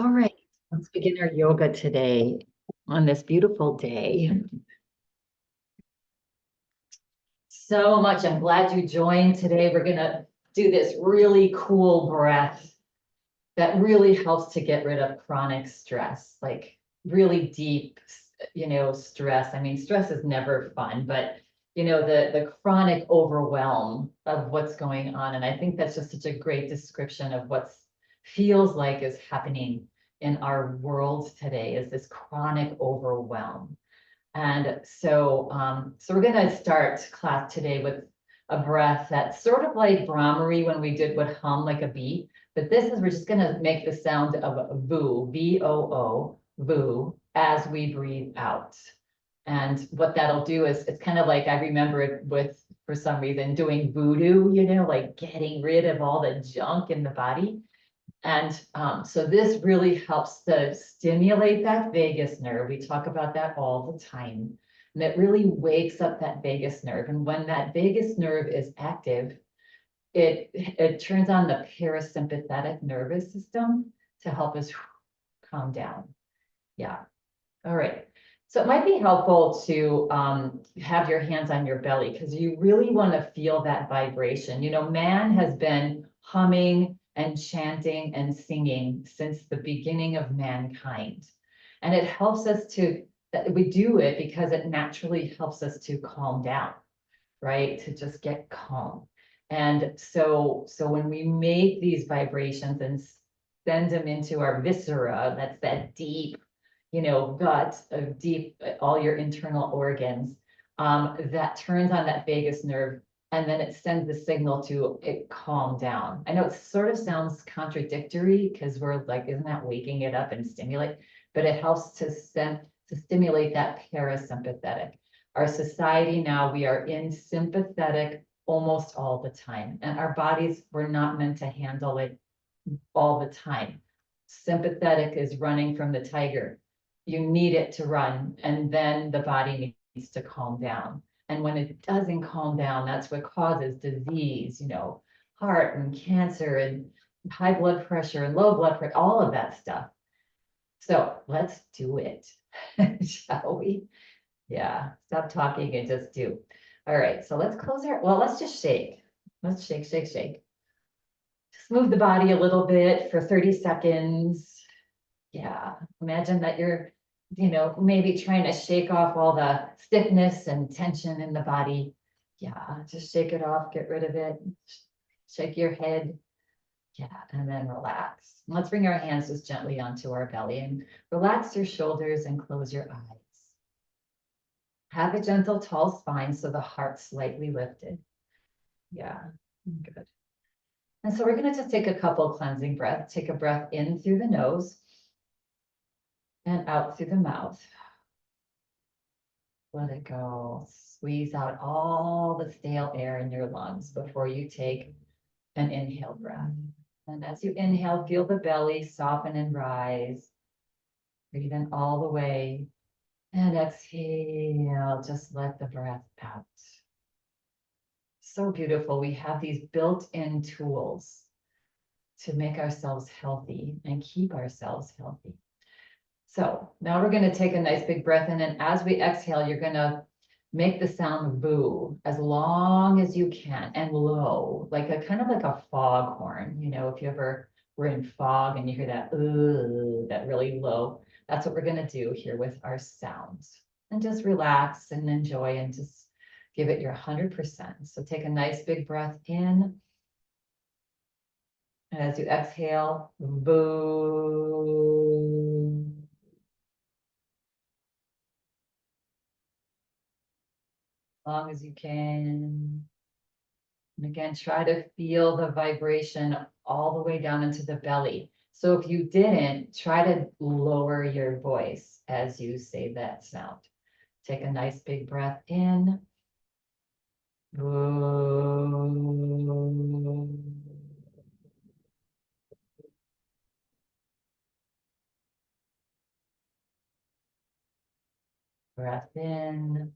All right, let's begin our yoga today on this beautiful day. So much. I'm glad you joined today. We're going to do this really cool breath that really helps to get rid of chronic stress, like really deep, stress. I mean, stress is never fun, but the chronic overwhelm of what's going on. And I think that's just such a great description of what feels like is happening in our world today is this chronic overwhelm. And so we're going to start class today with a breath that's sort of like Brahmari when we would hum like a bee. But this is, we're just going to make the sound of voo, V-O-O, voo, as we breathe out. And what that'll do is, it's kind of like, I remember it with, for some reason, doing voodoo, like getting rid of all the junk in the body. And so this really helps to stimulate that vagus nerve. We talk about that all the time. And it really wakes up that vagus nerve. And when that vagus nerve is active, it turns on the parasympathetic nervous system to help us calm down. Yeah. All right. So it might be helpful to have your hands on your belly because you really want to feel that vibration. Man has been humming and chanting and singing since the beginning of mankind. And it helps us that we do it because it naturally helps us to calm down, right? To just get calm. And so when we make these vibrations and send them into our viscera, that's that deep, gut of deep, all your internal organs, that turns on that vagus nerve, and then it sends the signal to it calm down. I know it sort of sounds contradictory because we're like, isn't that waking it up and stimulate? But it helps to stimulate that parasympathetic. Our society now, we are in sympathetic almost all the time, and our bodies were not meant to handle it all the time. Sympathetic is running from the tiger. You need it to run, and then the body needs to calm down. And when it doesn't calm down, that's what causes disease, heart and cancer and high blood pressure and low blood pressure, all of that stuff. So let's do it, shall we? Yeah, stop talking and just do. All right, so let's let's just shake. Let's shake, shake, shake. Just move the body a little bit for 30 seconds. Yeah, imagine that you're, maybe trying to shake off all the stiffness and tension in the body. Yeah, just shake it off, get rid of it. Shake your head. Yeah, and then relax. Let's bring our hands just gently onto our belly and relax your shoulders and close your eyes. Have a gentle, tall spine so the heart's slightly lifted. Yeah, good. And so we're going to just take a couple cleansing breaths. Take a breath in through the nose and out through the mouth. Let it go. Squeeze out all the stale air in your lungs before you take an inhale breath. And as you inhale, feel the belly soften and rise. Breathe in all the way. And exhale, just let the breath out. So beautiful. We have these built-in tools to make ourselves healthy and keep ourselves healthy. So now we're going to take a nice big breath in, and as we exhale, you're going to make the sound boo as long as you can and low, like a kind of like a foghorn. If you ever were in fog and you hear that that really low, that's what we're going to do here with our sounds. And just relax and enjoy and just give it your 100%. So take a nice big breath in. And as you exhale, boo. As long as you can. And again, try to feel the vibration all the way down into the belly. So if you didn't, try to lower your voice as you say that sound. Take a nice big breath in. Breath in.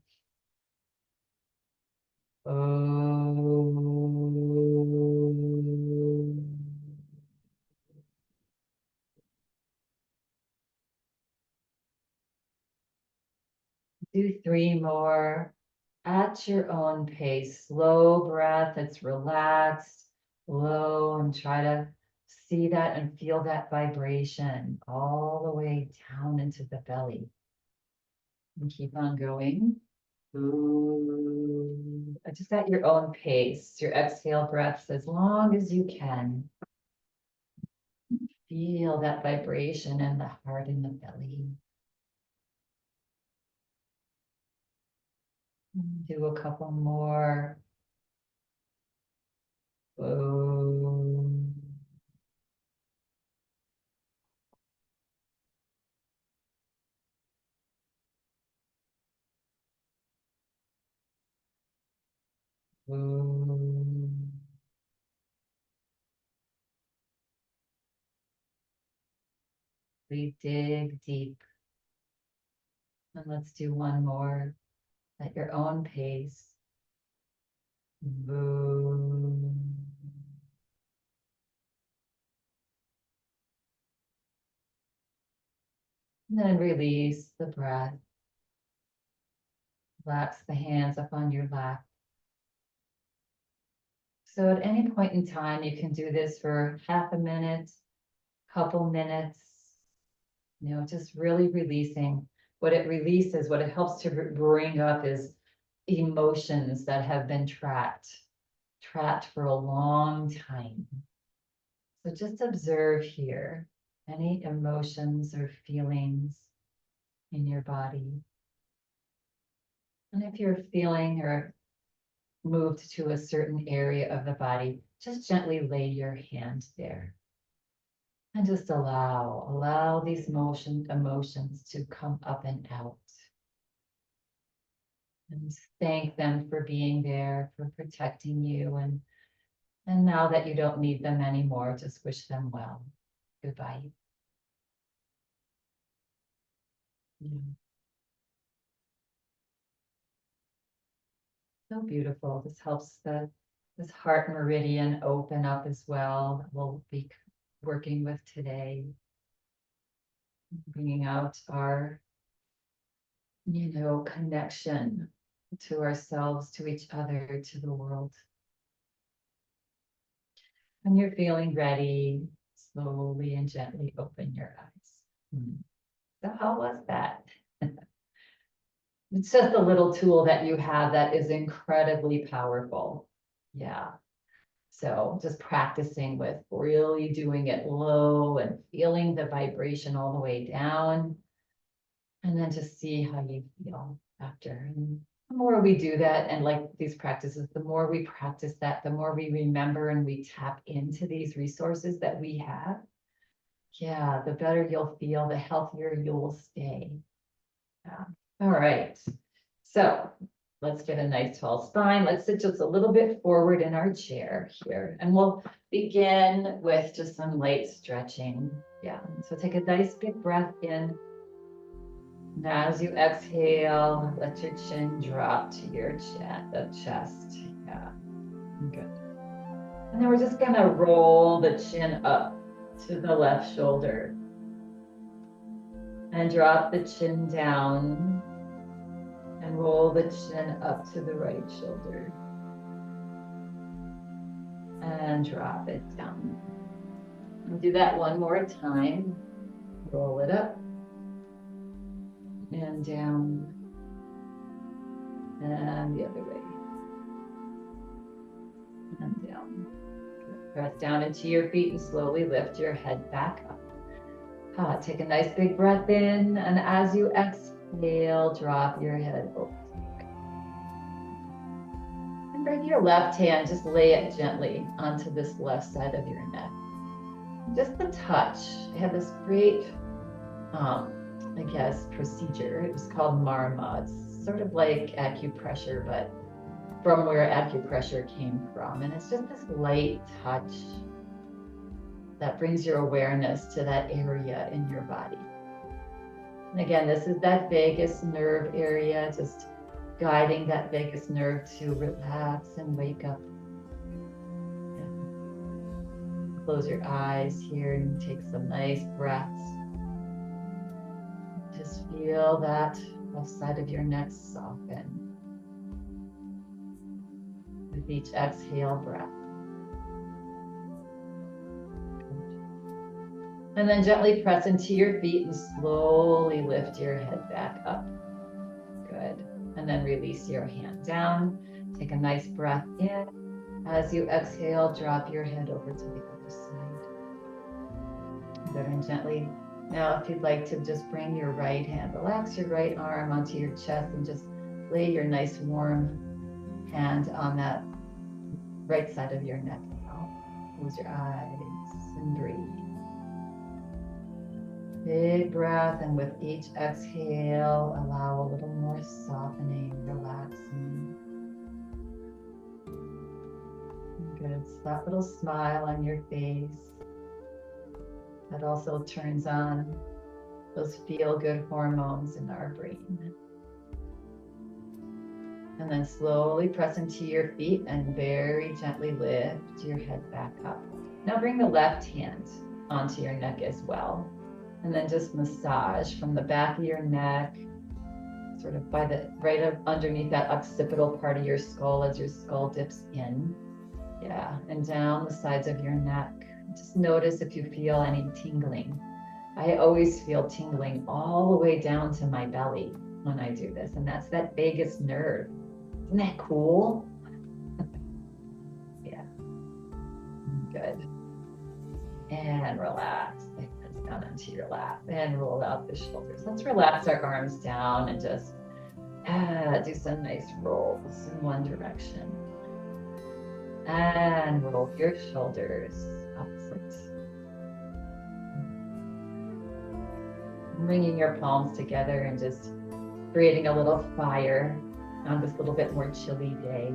Do 3 more at your own pace. Slow breath, it's relaxed, low, and try to see that and feel that vibration all the way down into the belly. And keep on going. Ooh. Just at your own pace, your exhale breaths as long as you can. Feel that vibration in the heart and the belly. Do a couple more. Ooh. Ooh. We dig deep. And let's do one more at your own pace. Ooh. And then release the breath. Relax the hands up on your lap. So at any point in time, you can do this for half a minute, couple minutes, just really releasing. What it releases, what it helps to bring up is emotions that have been trapped for a long time. So just observe here any emotions or feelings in your body. And if you're feeling or moved to a certain area of the body, just gently lay your hand there. And just allow these emotions to come up and out. And thank them for being there, for protecting you. And now that you don't need them anymore, just wish them well. Goodbye. Yeah. So beautiful. This helps this heart meridian open up as well. That we'll be working with today. Bringing out our, connection to ourselves, to each other, to the world. When you're feeling ready, slowly and gently open your eyes. So how was that? It's just a little tool that you have that is incredibly powerful. Yeah. So just practicing with really doing it low and feeling the vibration all the way down. And then just see how you feel after. And the more we do that, and like these practices, the more we practice that, the more we remember and we tap into these resources that we have. Yeah, the better you'll feel, the healthier you'll stay. Yeah. All right. So let's get a nice tall spine. Let's sit just a little bit forward in our chair here. And we'll begin with just some light stretching. Yeah. So take a nice big breath in. Now, as you exhale, let your chin drop to your chest. Yeah, good. And then we're just gonna roll the chin up to the left shoulder. And drop the chin down. And roll the chin up to the right shoulder. And drop it down. We'll do that one more time. Roll it up. And down, and the other way, and down. Press down into your feet and slowly lift your head back up. Take a nice big breath in, and as you exhale, drop your head over. And bring your left hand, just lay it gently onto this left side of your neck. Just a touch. I had this great procedure. It was called Marma. It's sort of like acupressure, but from where acupressure came from. And it's just this light touch that brings your awareness to that area in your body. And again, this is that vagus nerve area, just guiding that vagus nerve to relax and wake up. Close your eyes here and take some nice breaths. Just feel that Left side of your neck soften with each exhale breath. And then gently press into your feet and slowly lift your head back up. Good. And then release your hand down. Take a nice breath in. As you exhale, drop your head over to the other side. Good, and gently. Now, if you'd like to just bring your right hand, relax your right arm onto your chest and just lay your nice warm hand on that right side of your neck now. Close your eyes and breathe. Big breath, and with each exhale, allow a little more softening, relaxing. Good, it's that little smile on your face that also turns on those feel-good hormones in our brain. And then slowly press into your feet and very gently lift your head back up. Now bring the left hand onto your neck as well. And then just massage from the back of your neck, sort of by the right up underneath that occipital part of your skull as your skull dips in. Yeah, and down the sides of your neck. Just notice if you feel any tingling. I always feel tingling all the way down to my belly when I do this, and that's that vagus nerve. Isn't that cool? Yeah. Good. And relax. Down into your lap and roll out the shoulders. Let's relax our arms down and just do some nice rolls in one direction. And roll your shoulders opposite. Bringing your palms together and just creating a little fire on this little bit more chilly day.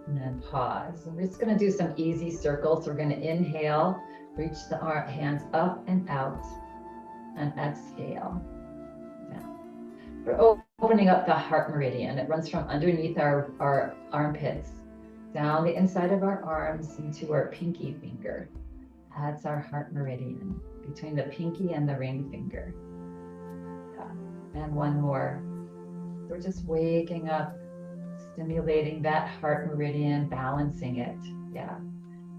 And then pause. And we're just going to do some easy circles. We're going to inhale, reach the hands up and out, and exhale down. We're opening up the heart meridian. It runs from underneath our armpits, down the inside of our arms into our pinky finger. That's our heart meridian, between the pinky and the ring finger. Yeah. And one more. We're just waking up, stimulating that heart meridian, balancing it. Yeah.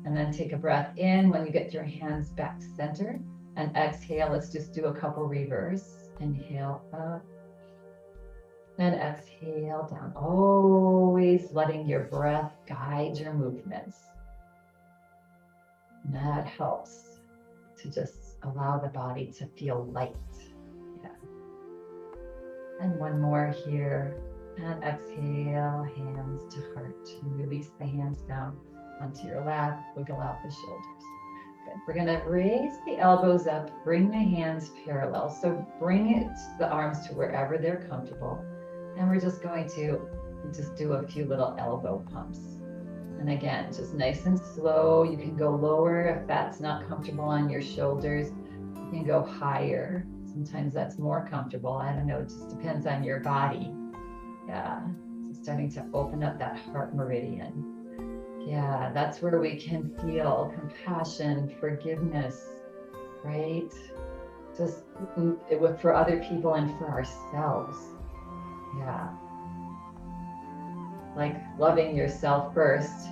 And then take a breath in when you get your hands back centered, and exhale. Let's just do a couple reverse. Inhale up and exhale down. Always letting your breath guide your movements. And that helps to just allow the body to feel light. Yeah. And one more here. And exhale, hands to heart. And release the hands down onto your lap, wiggle out the shoulders. Good. We're gonna raise the elbows up, bring the hands parallel. So bring the arms to wherever they're comfortable. And we're just going to just do a few little elbow pumps. And again, just nice and slow. You can go lower if that's not comfortable on your shoulders. You can go higher. Sometimes that's more comfortable. I don't know, it just depends on your body. Yeah, so starting to open up that heart meridian. Yeah, that's where we can feel compassion, forgiveness, right? Just for other people and for ourselves. Yeah. Like loving yourself first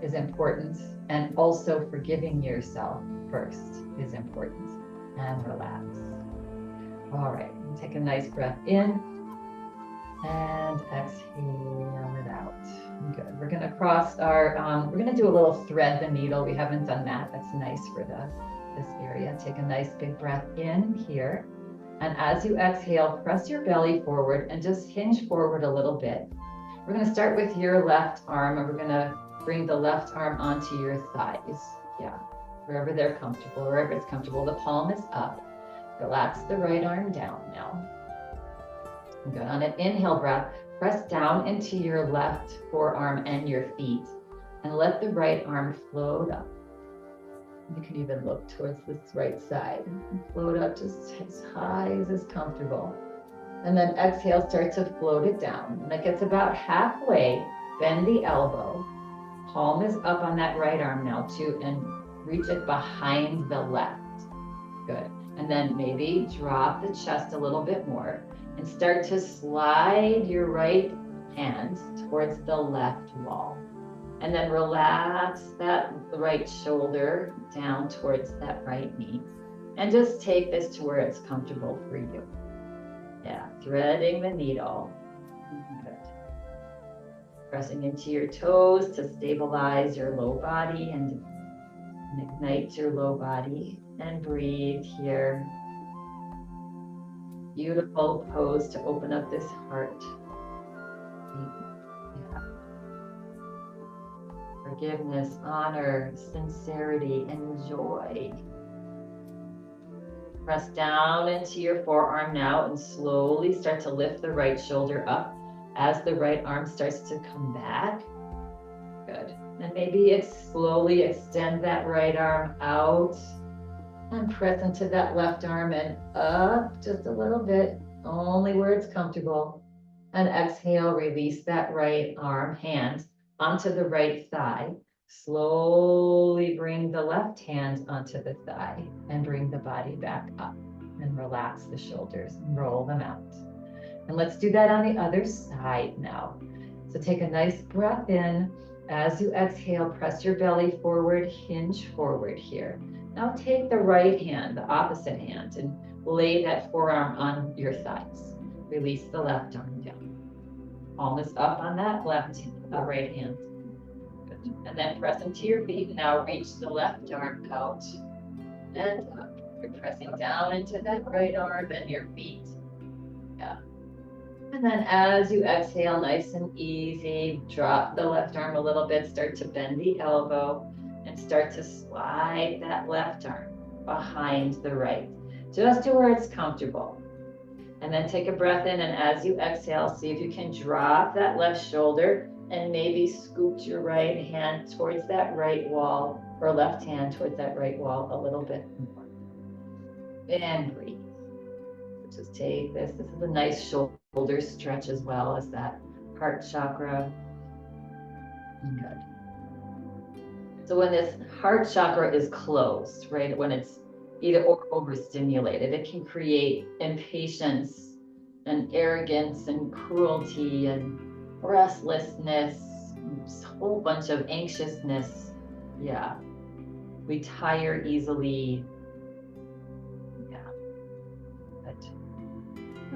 is important, and also forgiving yourself first is important. And relax. All right, take a nice breath in and exhale it out. Good. We're going to cross our, we're going to do a little thread the needle. We haven't done that. That's nice for this area. Take a nice big breath in here. And as you exhale, press your belly forward and just hinge forward a little bit. We're going to start with your left arm, and we're going to bring the left arm onto your thighs. Yeah, wherever they're comfortable, wherever it's comfortable. The palm is up. Relax the right arm down now. Good. On an inhale breath, press down into your left forearm and your feet, and let the right arm float up. You can even look towards this right side and float up just as high as is comfortable. And then exhale, start to float it down. When it gets about halfway, bend the elbow. Palm is up on that right arm now too, and reach it behind the left. Good. And then maybe drop the chest a little bit more and start to slide your right hand towards the left wall. And then relax that right shoulder down towards that right knee. And just take this to where it's comfortable for you. Yeah, threading the needle. Good. Pressing into your toes to stabilize your low body and ignite your low body. And breathe here. Beautiful pose to open up this heart. Yeah. Forgiveness, honor, sincerity, and joy. Press down into your forearm now and slowly start to lift the right shoulder up as the right arm starts to come back. Good. And maybe slowly extend that right arm out and press into that left arm and up just a little bit, only where it's comfortable. And exhale, release that right arm, hand onto the right thigh. Slowly bring the left hand onto the thigh and bring the body back up and relax the shoulders and roll them out. And let's do that on the other side now. So take a nice breath in. As you exhale, press your belly forward, hinge forward here. Now take the right hand, the opposite hand, and lay that forearm on your thighs. Release the left arm down. Palm is up on that right hand. Good. And then press into your feet. Now reach the left arm out and up. You're pressing down into that right arm and your feet. Yeah. And then as you exhale, nice and easy, drop the left arm a little bit, start to bend the elbow and start to slide that left arm behind the right, just to where it's comfortable. And then take a breath in, and as you exhale, see if you can drop that left shoulder and maybe scoot your right hand towards that right wall, or left hand towards that right wall a little bit more. And breathe. Just take this. This is a nice shoulder stretch as well as that heart chakra. Good. So when this heart chakra is closed, right, when it's either or overstimulated, it can create impatience and arrogance and cruelty and restlessness, a whole bunch of anxiousness. Yeah. We tire easily. Yeah. Good.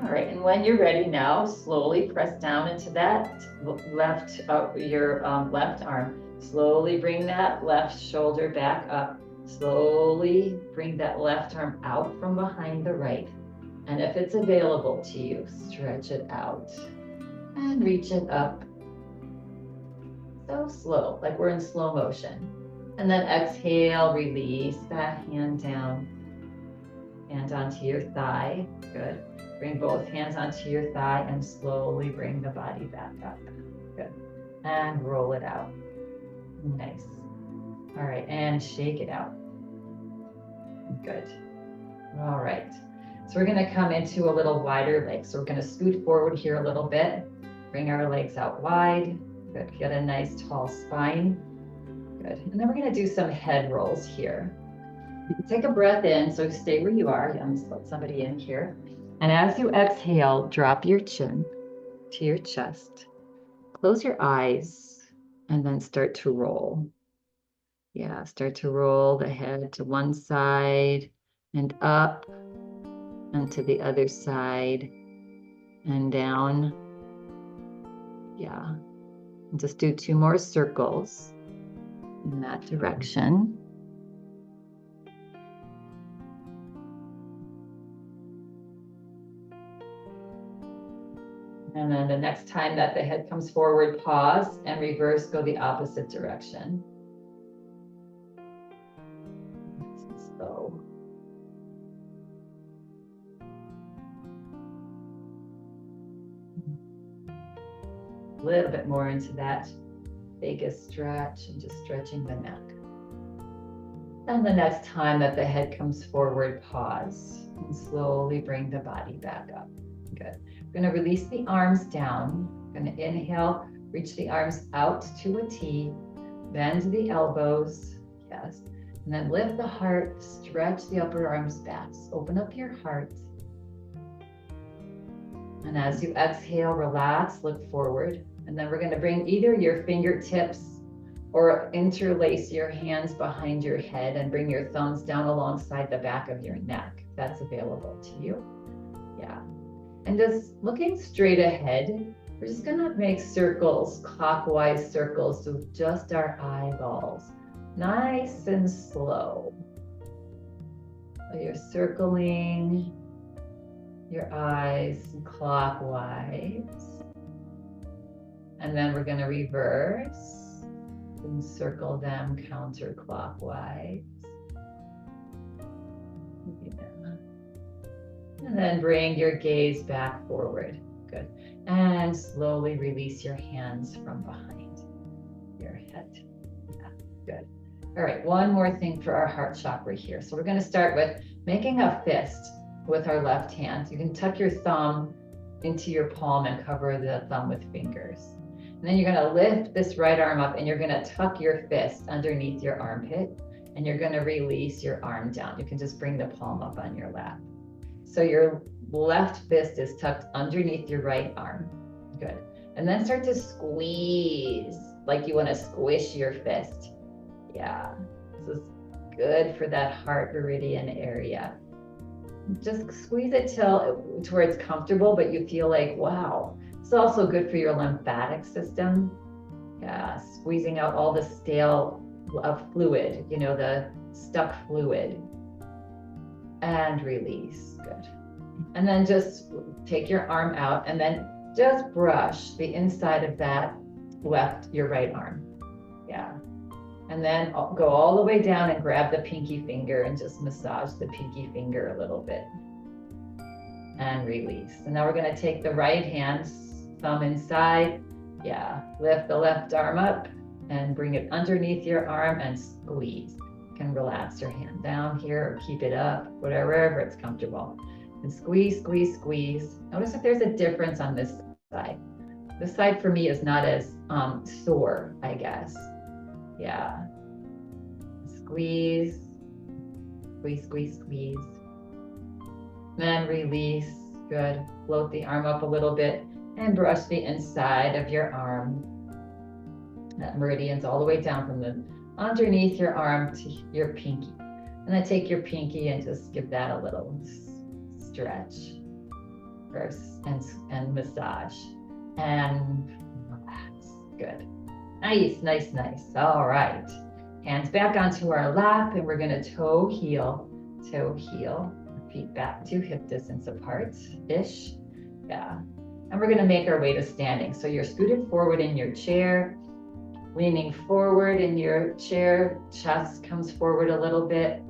All right, and when you're ready now, slowly press down into that left arm. Slowly bring that left shoulder back up. Slowly bring that left arm out from behind the right. And if it's available to you, stretch it out and reach it up. So slow, like we're in slow motion. And then exhale, release that hand down. Hand onto your thigh. Good. Bring both hands onto your thigh and slowly bring the body back up. Good. And roll it out. Nice. All right, and shake it out. Good. All right. So we're going to come into a little wider leg. So we're going to scoot forward here a little bit. Bring our legs out wide. Good. Get a nice tall spine. Good. And then we're going to do some head rolls here. Take a breath in. So stay where you are. I'm just let somebody in here. And as you exhale, drop your chin to your chest. Close your eyes and then start to roll. Yeah, start to roll the head to one side and up and to the other side and down. Yeah, and just do 2 more circles in that direction. And then the next time that the head comes forward, pause and reverse, go the opposite direction. Slow. A little bit more into that vagus stretch and just stretching the neck. And the next time that the head comes forward, pause and slowly bring the body back up. Good. We're going to release the arms down. We're going to inhale, reach the arms out to a T, bend the elbows. Yes. And then lift the heart, stretch the upper arms back, open up your heart. And as you exhale, relax, look forward. And then we're going to bring either your fingertips or interlace your hands behind your head and bring your thumbs down alongside the back of your neck. That's available to you. Yeah. And just looking straight ahead, we're just going to make circles, clockwise circles with just our eyeballs. Nice and slow. So you're circling your eyes clockwise. And then we're going to reverse and circle them counterclockwise. Yeah. And then bring your gaze back forward. Good. And slowly release your hands from behind your head. Yeah. Good. All right, one more thing for our heart chakra here. So we're going to start with making a fist with our left hand. You can tuck your thumb into your palm and cover the thumb with fingers. And then you're going to lift this right arm up and you're going to tuck your fist underneath your armpit and you're going to release your arm down. You can just bring the palm up on your lap. So your left fist is tucked underneath your right arm. Good. And then start to squeeze like you want to squish your fist. Yeah, this is good for that heart meridian area. Just squeeze it to where it's comfortable, but you feel like, wow. It's also good for your lymphatic system. Yeah, squeezing out all the stale fluid, you know, the stuck fluid. And release, good. And then just take your arm out and then just brush the inside of that your right arm. Yeah. And then go all the way down and grab the pinky finger and just massage the pinky finger a little bit. And release. And now we're going to take the right hand, thumb inside. Yeah, lift the left arm up and bring it underneath your arm and squeeze. You can relax your hand down here or keep it up, wherever it's comfortable. And squeeze, squeeze, squeeze. Notice if there's a difference on this side. This side for me is not as sore, I guess. Yeah. Squeeze, squeeze, squeeze, squeeze. Then release. Good. Float the arm up a little bit and brush the inside of your arm. That meridian's all the way down from the underneath your arm to your pinky. And then take your pinky and just give that a little stretch first and massage and relax. Good. Nice, nice, nice. All right. Hands back onto our lap and we're going to toe heel, feet back to hip distance apart-ish. Yeah. And we're going to make our way to standing. So you're scooted forward in your chair, leaning forward in your chair, chest comes forward a little bit,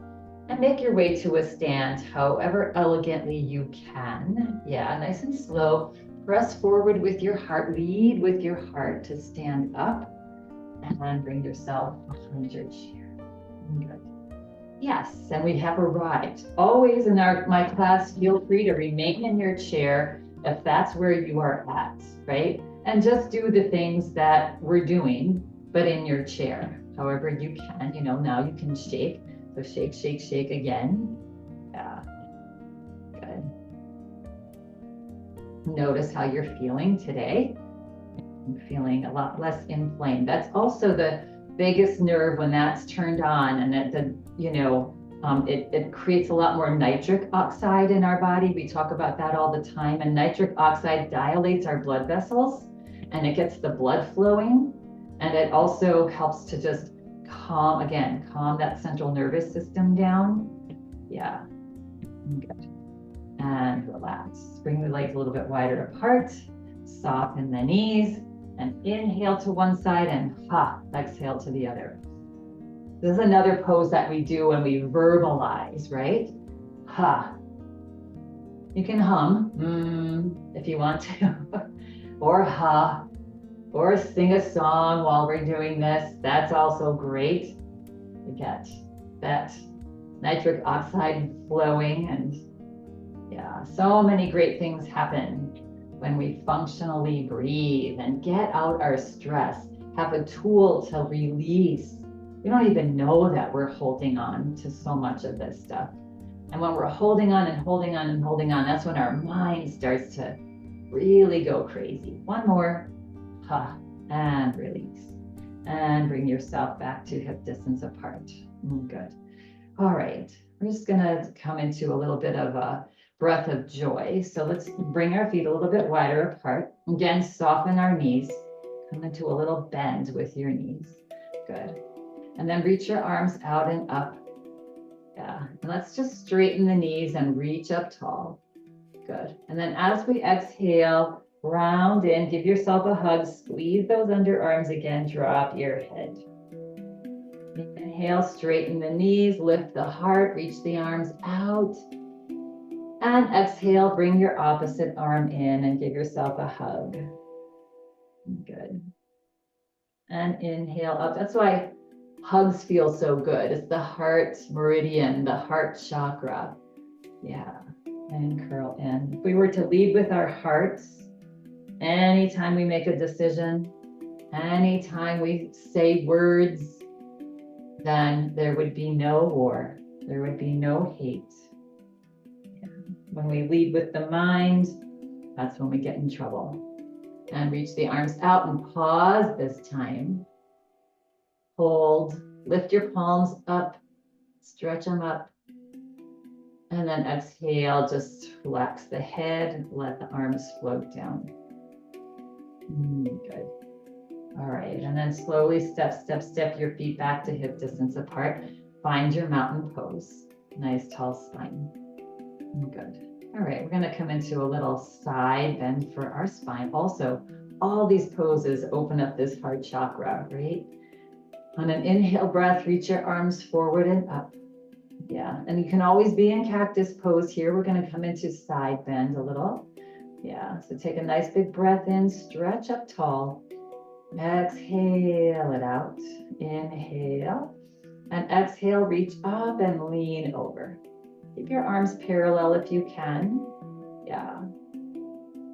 and make your way to a stand however elegantly you can. Yeah, nice and slow. Press forward with your heart, lead with your heart to stand up. And bring yourself behind your chair. Good. Yes, and we have arrived. Always in my class, feel free to remain in your chair if that's where you are at, right? And just do the things that we're doing, but in your chair. However you can, you know, now you can shake. So shake, shake, shake again. Yeah, good. Notice how you're feeling today. I'm feeling a lot less inflamed. That's also the vagus nerve when that's turned on, and it creates a lot more nitric oxide in our body. We talk about that all the time, and nitric oxide dilates our blood vessels and it gets the blood flowing, and it also helps to just calm that central nervous system down. Yeah, good. And relax. Bring the legs a little bit wider apart, soften the knees. And inhale to one side and exhale to the other. This is another pose that we do when we verbalize, right? You can hum if you want to, or or sing a song while we're doing this. That's also great. We get that nitric oxide flowing, and yeah, so many great things happen when we functionally breathe and get out our stress, have a tool to release We don't even know that we're holding on to so much of this stuff. And when we're holding on and holding on and holding on, that's when our mind starts to really go crazy. One more, and release. And bring yourself back to hip distance apart. Good. All right, we're just gonna come into a little bit of a breath of joy. So let's bring our feet a little bit wider apart. Again, soften our knees. Come into a little bend with your knees. Good. And then reach your arms out and up. Yeah, and let's just straighten the knees and reach up tall. Good. And then as we exhale, round in, give yourself a hug, squeeze those underarms again, drop your head. Inhale, straighten the knees, lift the heart, reach the arms out. And exhale, bring your opposite arm in and give yourself a hug. Good. And inhale up. That's why hugs feel so good. It's the heart meridian, the heart chakra. Yeah. And curl in. If we were to lead with our hearts, anytime we make a decision, anytime we say words, then there would be no war. There would be no hate. Yeah. When we lead with the mind, that's when we get in trouble. And reach the arms out and pause this time. Hold, lift your palms up, stretch them up. And then exhale, just relax the head, let the arms float down. Good. All right, and then slowly step your feet back to hip distance apart. Find your mountain pose. Nice tall spine. Good. All right, we're gonna come into a little side bend for our spine. Also, all these poses open up this heart chakra, right? On an inhale breath, reach your arms forward and up. Yeah, and you can always be in cactus pose here. We're gonna come into side bend a little. Yeah, so take a nice big breath in, stretch up tall. Exhale it out. Inhale. And exhale, reach up and lean over. Keep your arms parallel if you can. Yeah.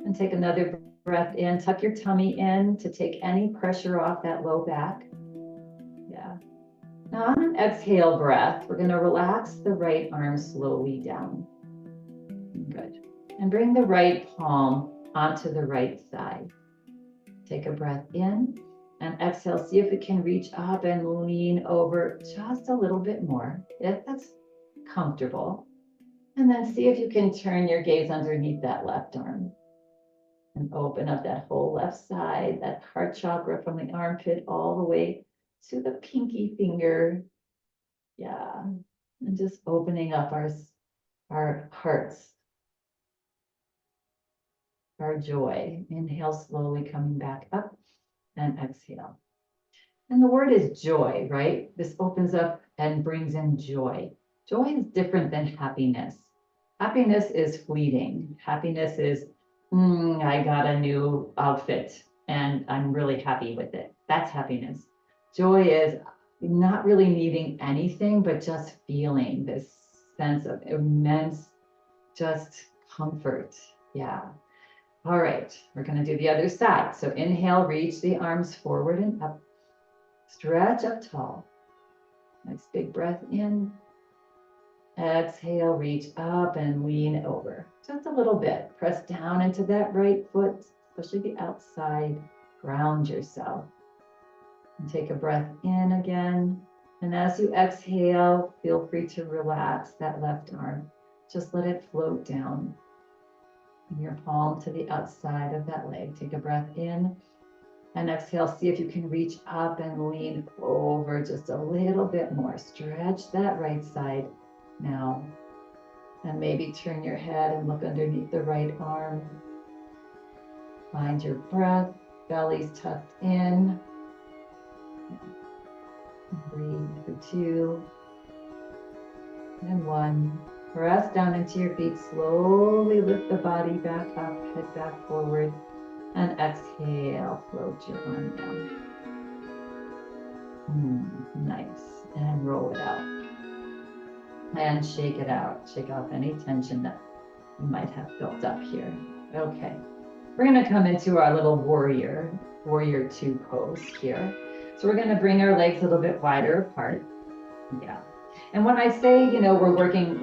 And take another breath in. Tuck your tummy in to take any pressure off that low back. Yeah. Now on an exhale breath, we're going to relax the right arm slowly down. Good. And bring the right palm onto the right side. Take a breath in and exhale. See if it can reach up and lean over just a little bit more, if that's comfortable. And then see if you can turn your gaze underneath that left arm and open up that whole left side, that heart chakra from the armpit all the way to the pinky finger. Yeah. And just opening up our hearts, our joy. Inhale slowly, coming back up and exhale. And the word is joy, right? This opens up and brings in joy. Joy is different than happiness. Happiness is fleeting. Happiness is, I got a new outfit and I'm really happy with it. That's happiness. Joy is not really needing anything, but just feeling this sense of immense, just comfort. Yeah. All right, we're going to do the other side. So inhale, reach the arms forward and up. Stretch up tall. Nice big breath in. Exhale, reach up and lean over. Just a little bit. Press down into that right foot, especially the outside. Ground yourself. And take a breath in again. And as you exhale, feel free to relax that left arm. Just let it float down. Your palm to the outside of that leg. Take a breath in and exhale. See if you can reach up and lean over just a little bit more. Stretch that right side now. And maybe turn your head and look underneath the right arm. Find your breath. Belly's tucked in. Breathe for 2 and 1. Press down into your feet. Slowly lift the body back up, head back forward, and exhale. Float your arm down. Nice. And roll it out. And shake it out. Shake off any tension that you might have built up here. Okay. We're going to come into our little warrior 2 pose here. So we're going to bring our legs a little bit wider apart. Yeah. And when I say, we're working,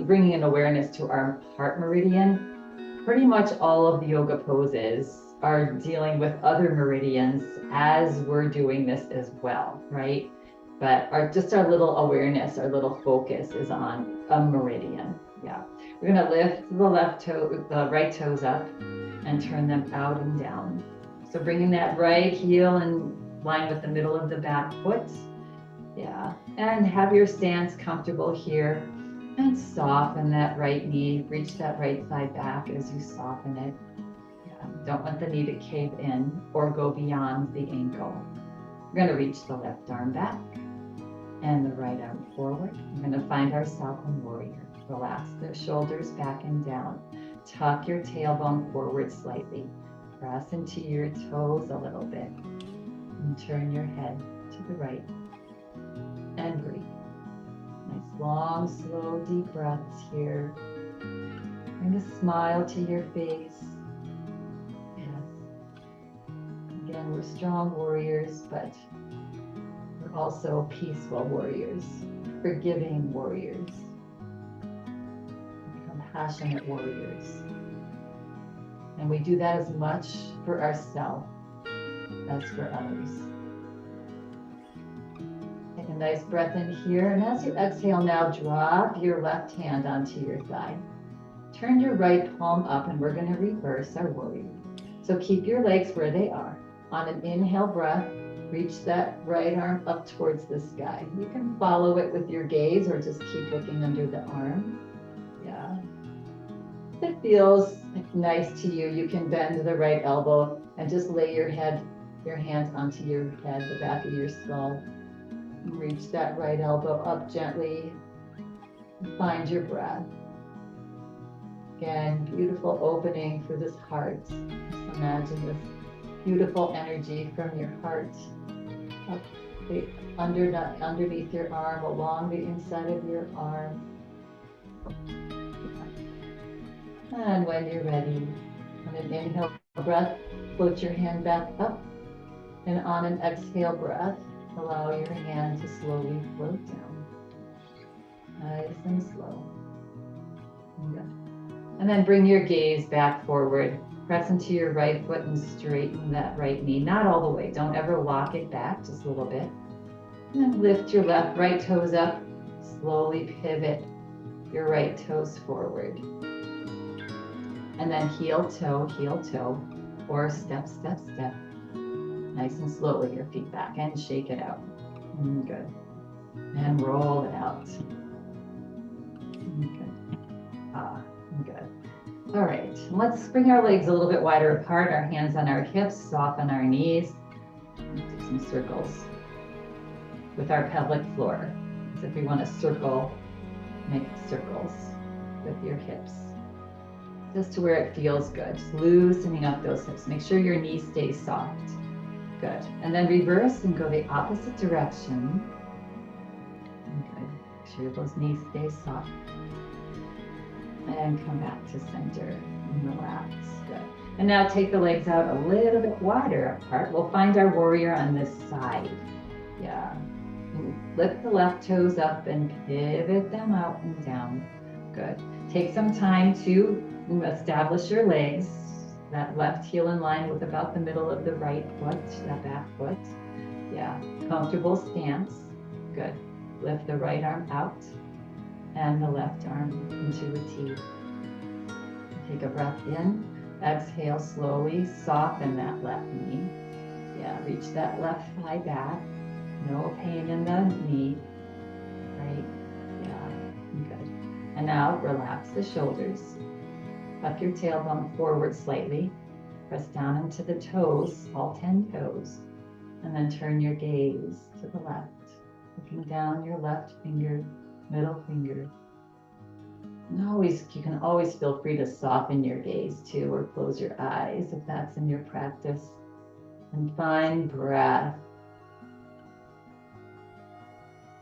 bringing an awareness to our heart meridian, pretty much all of the yoga poses are dealing with other meridians as we're doing this as well, right? But our little awareness, our little focus is on a meridian. Yeah. We're going to lift the right toes up and turn them out and down. So bringing that right heel in line with the middle of the back foot. Yeah. And have your stance comfortable here and soften that right knee. Reach that right thigh back as you soften it. Yeah. Don't want the knee to cave in or go beyond the ankle. We're going to reach the left arm back and the right arm forward. We're going to find ourselves in warrior. Relax the shoulders back and down. Tuck your tailbone forward slightly. Press into your toes a little bit. And turn your head to the right. And breathe. Nice long, slow, deep breaths here. Bring a smile to your face. Yes. Again, we're strong warriors, but we're also peaceful warriors, forgiving warriors, compassionate warriors. And we do that as much for ourselves as for others. Take a nice breath in here, and as you exhale now, drop your left hand onto your thigh. Turn your right palm up, and we're going to reverse our warrior. So keep your legs where they are. On an inhale breath, reach that right arm up towards the sky. You can follow it with your gaze or just keep looking under the arm. Yeah. If it feels nice to you, you can bend the right elbow and just lay your hands onto your head, the back of your skull. Reach that right elbow up gently. Find your breath. Again, beautiful opening for this heart. Just imagine this beautiful energy from your heart up underneath your arm, along the inside of your arm. And when you're ready, on an inhale breath, float your hand back up. And on an exhale breath, allow your hand to slowly float down. Nice and slow. Good. And then bring your gaze back forward. Press into your right foot and straighten that right knee. Not all the way. Don't ever walk it back, just a little bit. And then lift your right toes up. Slowly pivot your right toes forward. And then heel toe, or step, step, step. Nice and slowly, your feet back, and shake it out. Good. And roll it out. Good. Good. All right, let's bring our legs a little bit wider apart, our hands on our hips, soften our knees. Do some circles with our pelvic floor. So if we want to circle, make circles with your hips. Just to where it feels good, just loosening up those hips. Make sure your knee stays soft. Good. And then reverse and go the opposite direction. Good. Make sure those knees stay soft. And come back to center and relax. Good. And now take the legs out a little bit wider apart. We'll find our warrior on this side. Yeah. Lift the left toes up and pivot them out and down. Good. Take some time to establish your legs. That left heel in line with about the middle of the right foot, that back foot. Yeah. Comfortable stance. Good. Lift the right arm out and the left arm into a T. Take a breath in. Exhale slowly. Soften that left knee. Yeah, reach that left thigh back. No pain in the knee. Right? Yeah, good. And now relax the shoulders. Tuck your tailbone forward slightly. Press down into the toes, all 10 toes. And then turn your gaze to the left. Looking down your left finger, middle finger. And you can always feel free to soften your gaze too, or close your eyes if that's in your practice. And find breath.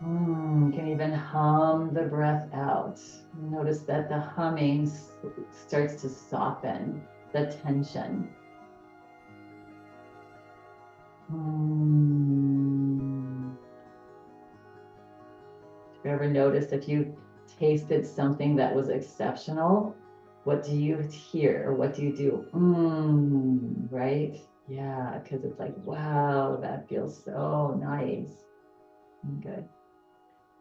You can even hum the breath out. Notice that the humming starts to soften the tension. Have you ever noticed if you tasted something that was exceptional, what do you hear or what do you do? Right? Yeah, because it's like, wow, that feels so nice. Good.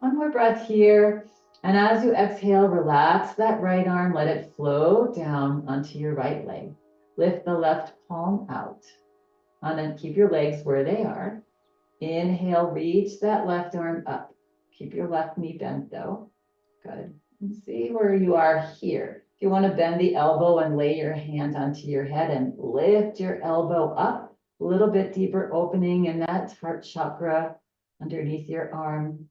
One more breath here. And as you exhale, relax that right arm, let it float down onto your right leg. Lift the left palm out. And then keep your legs where they are. Inhale, reach that left arm up. Keep your left knee bent though. Good. And see where you are here. If you want to bend the elbow and lay your hand onto your head and lift your elbow up, a little bit deeper opening in that heart chakra underneath your arm.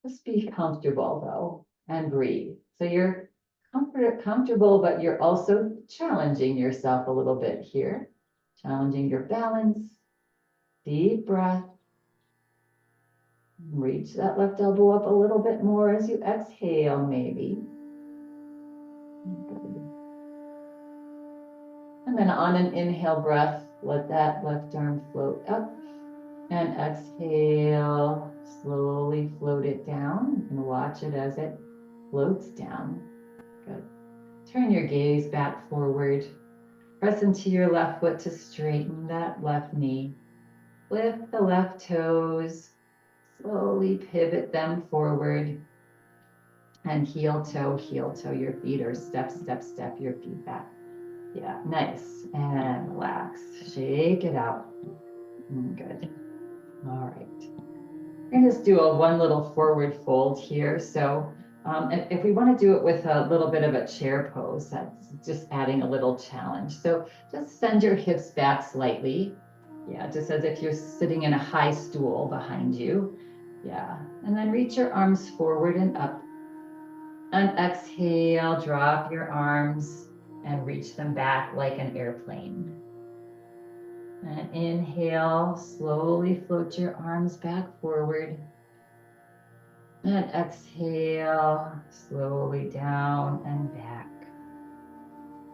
Just be comfortable though and breathe. So you're comfortable, but you're also challenging yourself a little bit here. Challenging your balance. Deep breath. Reach that left elbow up a little bit more as you exhale, maybe. Good. And then on an inhale breath, let that left arm float up. And exhale, slowly float it down and watch it as it floats down. Good. Turn your gaze back forward. Press into your left foot to straighten that left knee. Lift the left toes. Slowly pivot them forward. And heel toe, your feet, or step, your feet back. Yeah, nice. And relax. Shake it out. Good. All right. We're going to just do one little forward fold here. So if we want to do it with a little bit of a chair pose, that's just adding a little challenge. So just send your hips back slightly. Yeah, just as if you're sitting in a high stool behind you. Yeah, and then reach your arms forward and up. And exhale, drop your arms and reach them back like an airplane. And inhale, slowly float your arms back forward. And exhale, slowly down and back.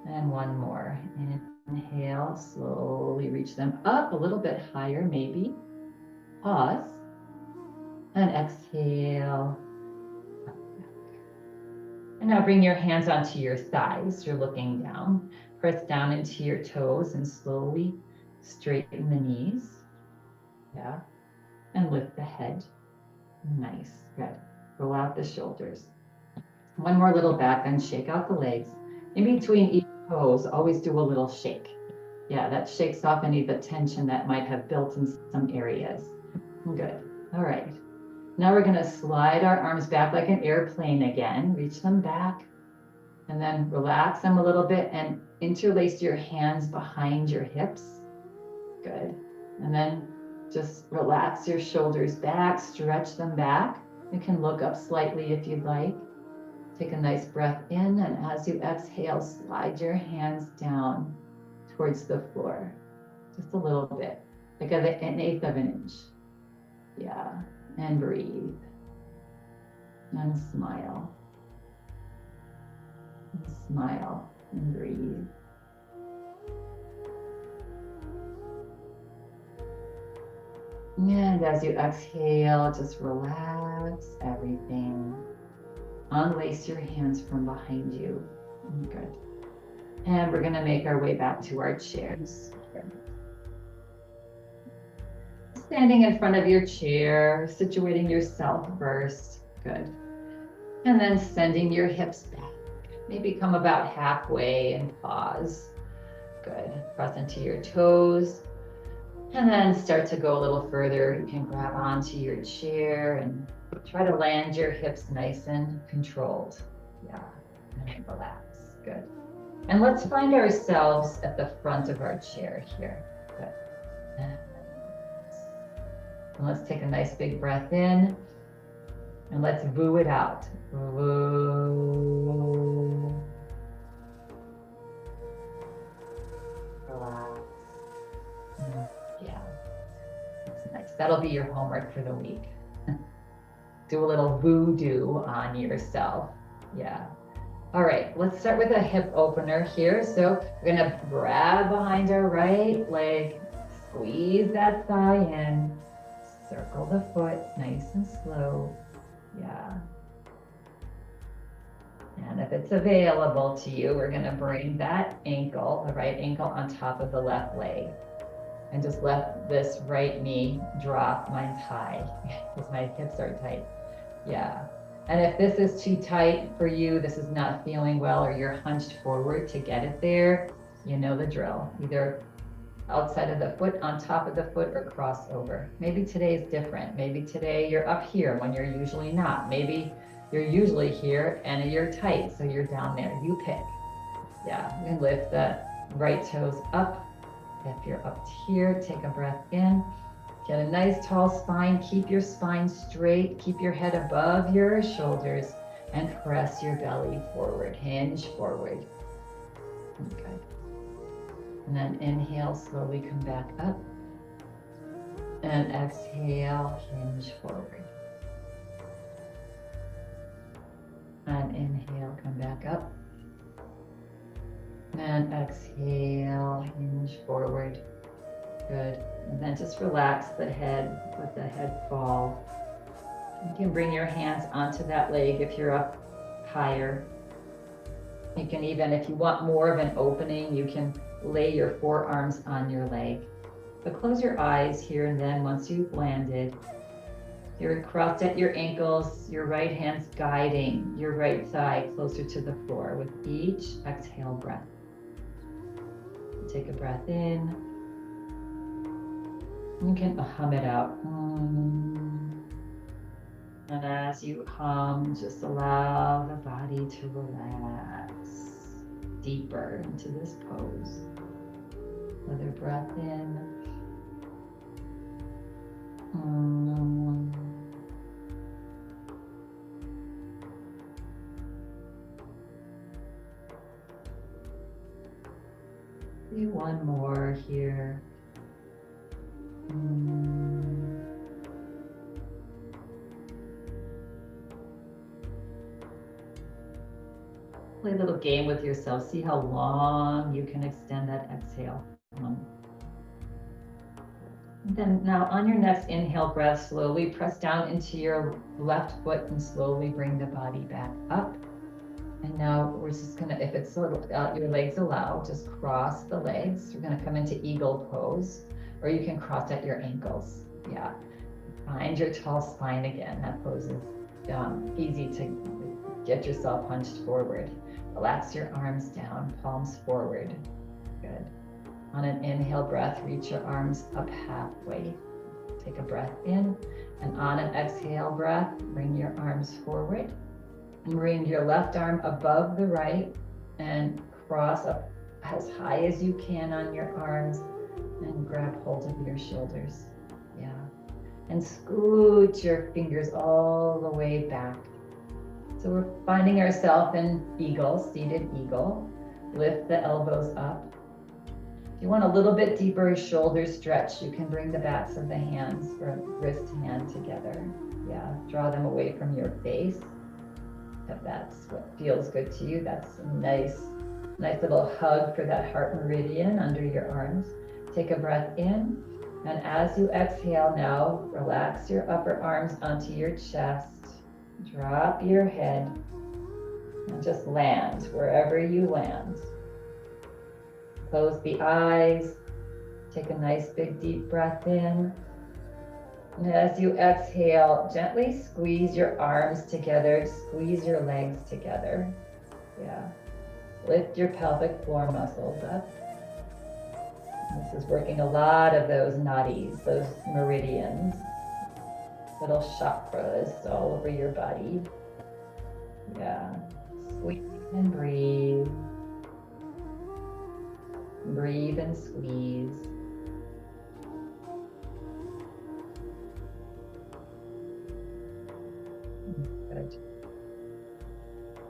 And one more. Inhale, slowly reach them up a little bit higher, maybe. Pause. And exhale. And now bring your hands onto your thighs. You're looking down. Press down into your toes and slowly straighten the knees. Yeah. And lift the head. Nice. Good. Roll out the shoulders. One more little back and shake out the legs. In between each pose, always do a little shake. Yeah, that shakes off any of the tension that might have built in some areas. Good. All right. Now we're going to slide our arms back like an airplane again. Reach them back. And then relax them a little bit and interlace your hands behind your hips. Good. And then just relax your shoulders back, stretch them back. You can look up slightly if you'd like. Take a nice breath in, and as you exhale, slide your hands down towards the floor. Just a little bit, like an eighth of an inch. Yeah, and breathe. And smile. And smile and breathe. And as you exhale, just relax everything. Unlace your hands from behind you. Good. And we're going to make our way back to our chairs. Standing in front of your chair, situating yourself first. Good. And then sending your hips back. Maybe come about halfway and pause. Good. Press into your toes. And then start to go a little further. You can grab onto your chair and try to land your hips nice and controlled. Yeah, and relax. Good. And let's find ourselves at the front of our chair here. Good. And let's take a nice big breath in. And let's boo it out. Boo. Relax. Yeah, that's nice. That'll be your homework for the week. Do a little voodoo on yourself. Yeah. All right, let's start with a hip opener here. So we're gonna grab behind our right leg, Squeeze that thigh in. Circle the foot, nice and slow. Yeah. And if it's available to you, we're gonna bring that ankle, the right ankle, on top of the left leg. And just let this right knee drop. Mine's high because my hips are tight. Yeah. And if this is too tight for you, this is not feeling well, or you're hunched forward to get it there, you know the drill. Either outside of the foot, on top of the foot, or cross over. Maybe today is different. Maybe today you're up here when you're usually not. Maybe you're usually here and you're tight, so you're down there. You pick. Yeah, and lift the right toes up. If you're up here, take a breath in. Get a nice tall spine. Keep your spine straight. Keep your head above your shoulders and press your belly forward. Hinge forward. Okay. And then inhale, slowly come back up. And exhale, hinge forward. And inhale, come back up. And exhale, hinge forward. Good. And then just relax the head, let the head fall. You can bring your hands onto that leg if you're up higher. You can even, if you want more of an opening, you can lay your forearms on your leg. But close your eyes here and then once you've landed. You're crossed at your ankles, your right hand's guiding your right thigh closer to the floor with each exhale breath. Take a breath in. You can hum it out. And as you hum, just allow the body to relax deeper into this pose. Another breath in. Do one more here. Play a little game with yourself. See how long you can extend that exhale. And then now on your next inhale breath, slowly press down into your left foot and slowly bring the body back up. And now we're just gonna, if it's your legs allow, just cross the legs. We're gonna come into eagle pose, or you can cross at your ankles. Yeah, find your tall spine again. That pose is easy to get yourself hunched forward. Relax your arms down, palms forward. Good. On an inhale breath, reach your arms up halfway. Take a breath in, and on an exhale breath, bring your arms forward. And bring your left arm above the right and cross up as high as you can on your arms and grab hold of your shoulders. Yeah. And scoot your fingers all the way back. So we're finding ourselves in eagle, seated eagle. Lift the elbows up. If you want a little bit deeper shoulder stretch, you can bring the backs of the hands or wrist hand together. Yeah, draw them away from your face. If that's what feels good to you, that's a nice little hug for that heart meridian under your arms. Take a breath in, and as you exhale now, relax your upper arms onto your chest. Drop your head and just land wherever you land. Close the eyes. Take a nice big deep breath in. And as you exhale, gently squeeze your arms together, squeeze your legs together. Yeah. Lift your pelvic floor muscles up. This is working a lot of those nadis, those meridians, little chakras all over your body. Yeah. Squeeze and breathe. Breathe and squeeze. Good.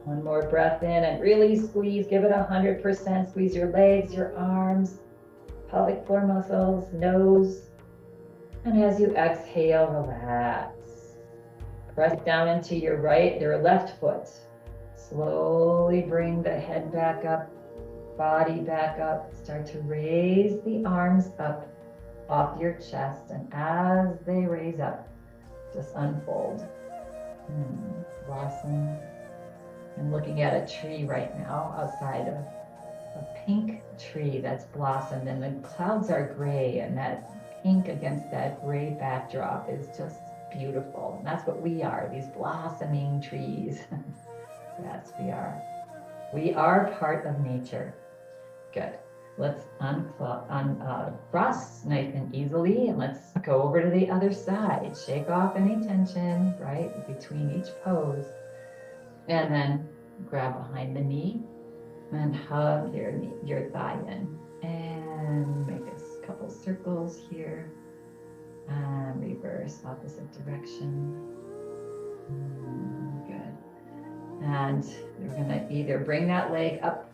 One more breath in and really squeeze. Give it 100%. Squeeze your legs, your arms, pelvic floor muscles, nose. And as you exhale, relax. Press down into your left foot. Slowly bring the head back up, body back up. Start to raise the arms up. off your chest, and as they raise up, just unfold. Blossom. I'm looking at a tree right now outside of a pink tree that's blossomed, and the clouds are gray, and that pink against that gray backdrop is just beautiful. And that's what we are, these blossoming trees. Yes, we are. We are part of nature. Good. Let's cross nice and easily, and let's go over to the other side. Shake off any tension, right, between each pose. And then grab behind the knee and hug your thigh in. And make a couple circles here. And reverse, opposite direction. Good. And you're gonna either bring that leg up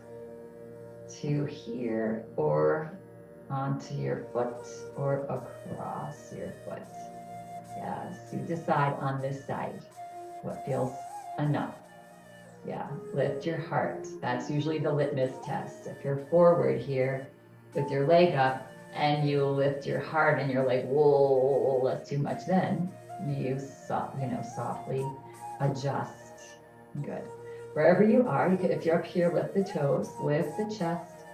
to here or onto your foot or across your foot. Yes, you decide on this side what feels enough. Yeah, lift your heart. That's usually the litmus test. If you're forward here with your leg up and you lift your heart and you're like, whoa, that's too much, then you softly adjust. Good. Wherever you are, you could, if you're up here, lift the toes, lift the chest,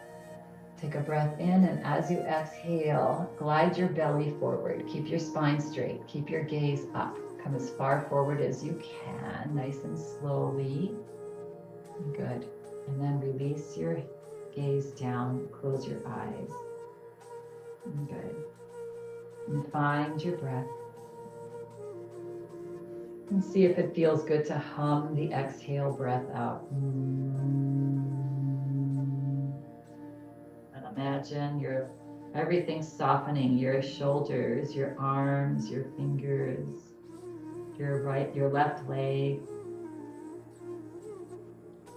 take a breath in, and as you exhale, glide your belly forward. Keep your spine straight, keep your gaze up. Come as far forward as you can, nice and slowly. Good. And then release your gaze down, close your eyes. Good. And find your breath. And see if it feels good to hum the exhale breath out. And imagine everything softening, your shoulders, your arms, your fingers, your left leg.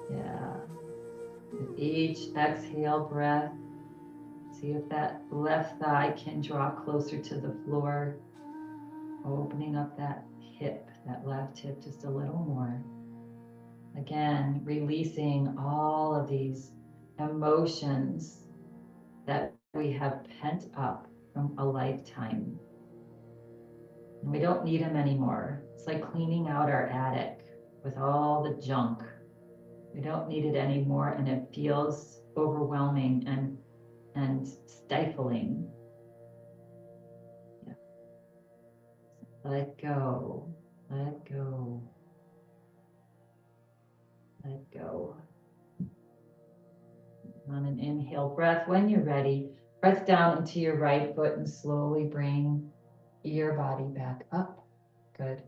Yeah. With each exhale breath, see if that left thigh can draw closer to the floor, opening up that hip, that left hip just a little more. Again, releasing all of these emotions that we have pent up from a lifetime. And we don't need them anymore. It's like cleaning out our attic with all the junk. We don't need it anymore, and it feels overwhelming and stifling. Yeah. Let go, let go, let go. On an inhale breath, when you're ready, press down into your right foot and slowly bring your body back up. Good.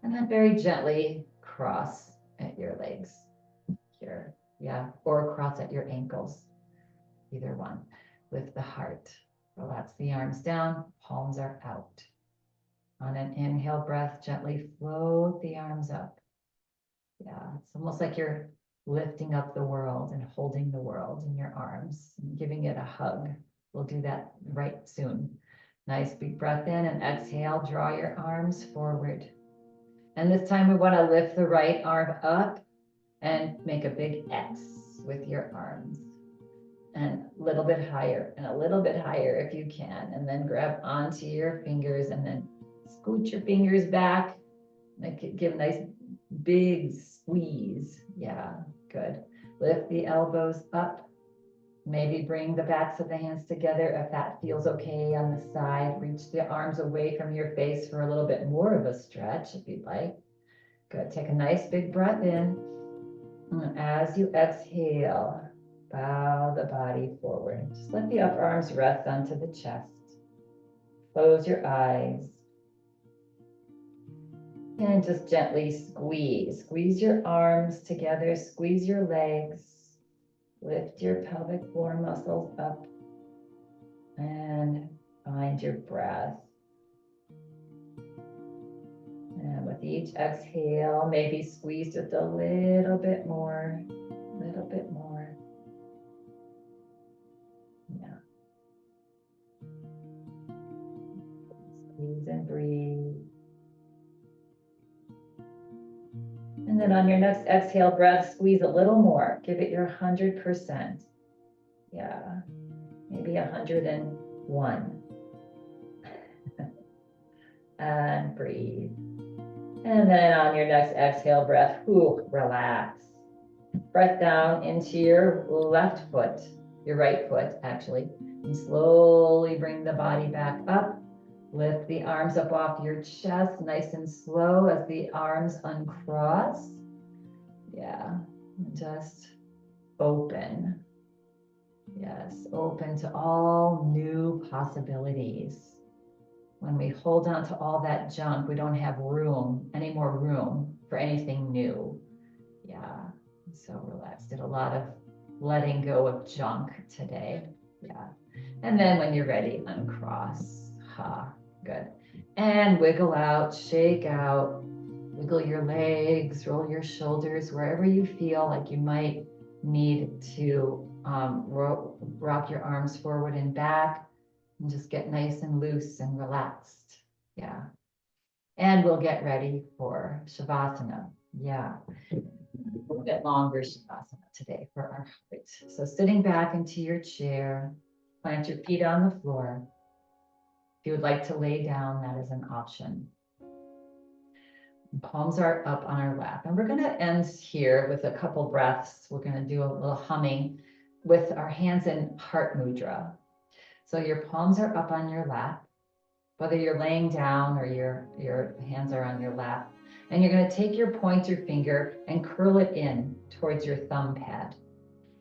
And then very gently cross at your legs here. Yeah, or cross at your ankles. Either one. Lift the heart. Relax the arms down, palms are out. On an inhale breath, gently float the arms up. Yeah, it's almost like you're lifting up the world and holding the world in your arms and giving it a hug. We'll do that right soon. Nice big breath in, and exhale, draw your arms forward. And this time we want to lift the right arm up and make a big X with your arms. And a little bit higher and a little bit higher if you can. And then grab onto your fingers and then scoot your fingers back. Give a nice big squeeze. Yeah, good. Lift the elbows up. Maybe bring the backs of the hands together if that feels okay on the side. Reach the arms away from your face for a little bit more of a stretch if you'd like. Good. Take a nice big breath in. And as you exhale, bow the body forward. Just let the upper arms rest onto the chest. Close your eyes. And just gently squeeze. Squeeze your arms together. Squeeze your legs. Lift your pelvic floor muscles up. And find your breath. And with each exhale, maybe squeeze just a little bit more. A little bit more. Yeah. Squeeze and breathe. And then on your next exhale breath, squeeze a little more. Give it your 100%. Yeah, maybe 101. And breathe. And then on your next exhale breath, relax. Breath down into your left foot, your right foot actually, and slowly bring the body back up. Lift the arms up off your chest, nice and slow as the arms uncross. Yeah, and just open. Yes, open to all new possibilities. When we hold on to all that junk, we don't have any more room for anything new. Yeah, so relaxed. Did a lot of letting go of junk today. Yeah. And then when you're ready, uncross. Good. And wiggle out, shake out, wiggle your legs, roll your shoulders, wherever you feel like you might need to rock your arms forward and back, and just get nice and loose and relaxed. Yeah. And we'll get ready for Shavasana. Yeah. A little bit longer Shavasana today for our heart. So sitting back into your chair, plant your feet on the floor. If you would like to lay down, that is an option. Palms are up on our lap. And we're going to end here with a couple breaths. We're going to do a little humming with our hands in heart mudra. So your palms are up on your lap, whether you're laying down or your hands are on your lap. And you're going to take your pointer finger and curl it in towards your thumb pad.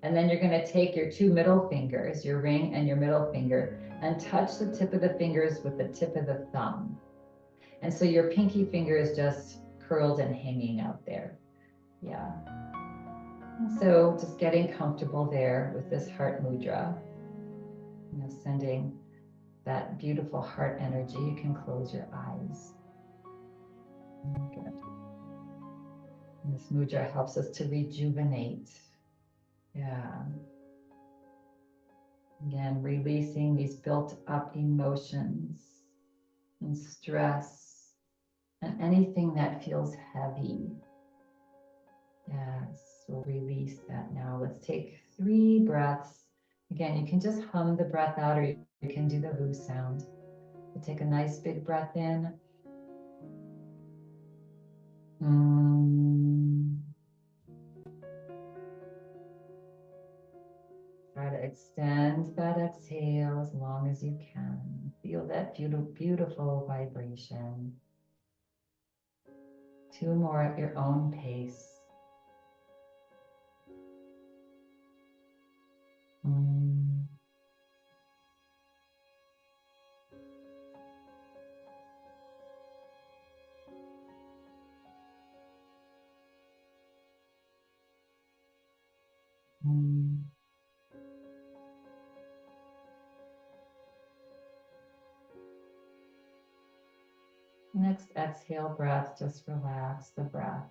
And then you're going to take your two middle fingers, your ring and your middle finger, and touch the tip of the fingers with the tip of the thumb. And so your pinky finger is just curled and hanging out there. Yeah. And so just getting comfortable there with this heart mudra, sending that beautiful heart energy. You can close your eyes. Good. And this mudra helps us to rejuvenate. Yeah. Again, releasing these built up emotions and stress and anything that feels heavy. Yes, we'll release that now. Let's take 3 breaths. Again, you can just hum the breath out, or you can do the who sound. We'll take a nice big breath in. Try to extend that exhale as long as you can. Feel that beautiful vibration. 2 more at your own pace. Next exhale breath, just relax the breath.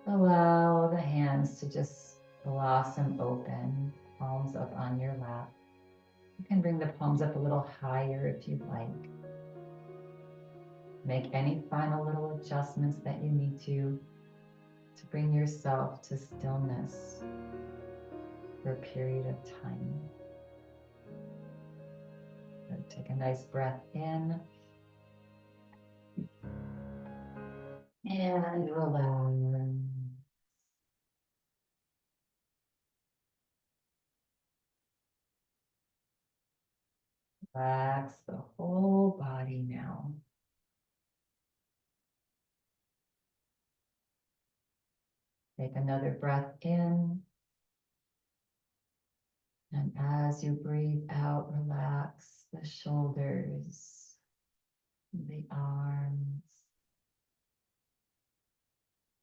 Allow the hands to just blossom open, palms up on your lap. You can bring the palms up a little higher if you'd like. Make any final little adjustments that you need to bring yourself to stillness for a period of time. Good. Take a nice breath in. And relax. Relax the whole body now. Take another breath in. And as you breathe out, relax the shoulders, the arms,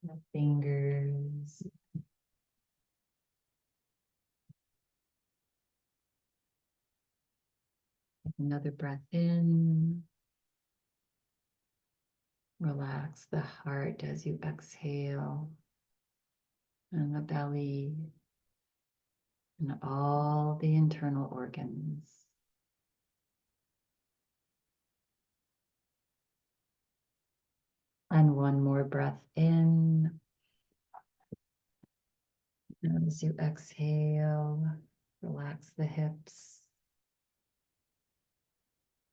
the fingers. Another breath in. Relax the heart as you exhale, and the belly, and all the internal organs. And one more breath in. And as you exhale, relax the hips,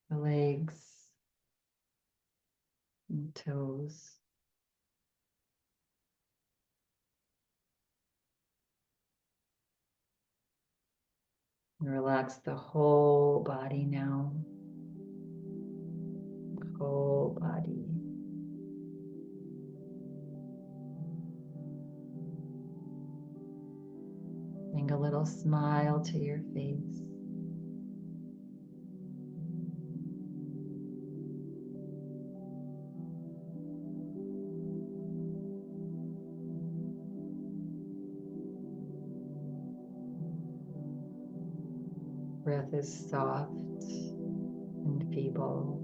the legs and toes. Relax the whole body now. Whole body. Bring a little smile to your face. Breath is soft and feeble.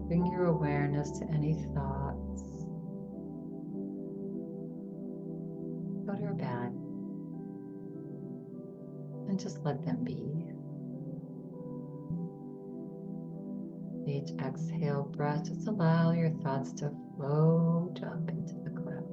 Bring your awareness to any thoughts, good or bad, and just let them be. Each exhale breath, just allow your thoughts to float up into the clouds.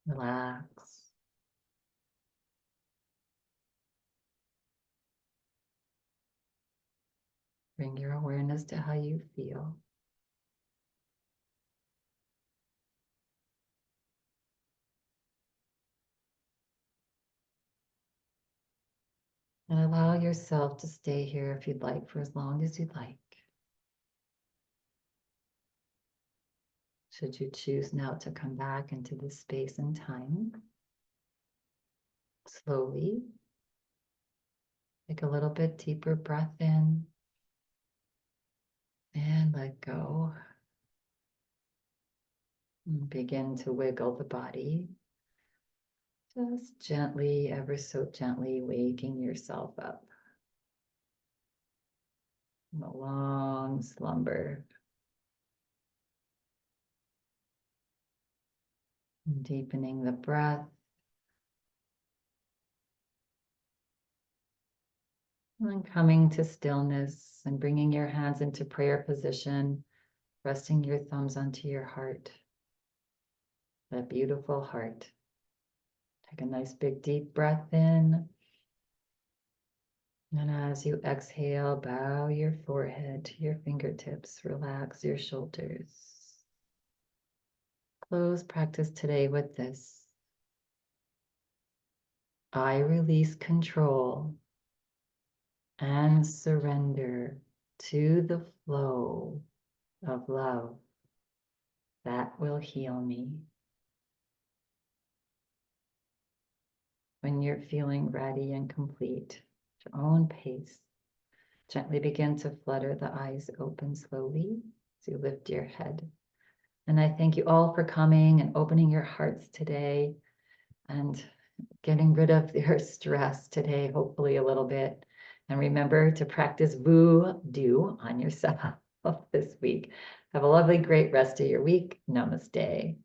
Relax. Bring your awareness to how you feel. And allow yourself to stay here if you'd like for as long as you'd like. Should you choose now to come back into this space and time, slowly take a little bit deeper breath in and let go. And begin to wiggle the body. Just gently, ever so gently waking yourself up from a long slumber. And deepening the breath. And then coming to stillness and bringing your hands into prayer position, resting your thumbs onto your heart. That beautiful heart. Take a nice big deep breath in. And as you exhale, bow your forehead to your fingertips, relax your shoulders. Close practice today with this. I release control and surrender to the flow of love. that will heal me. When you're feeling ready and complete, at your own pace, gently begin to flutter the eyes open slowly as you lift your head. And I thank you all for coming and opening your hearts today and getting rid of your stress today, hopefully a little bit. And remember to practice voodoo on yourself this week. Have a lovely, great rest of your week. Namaste.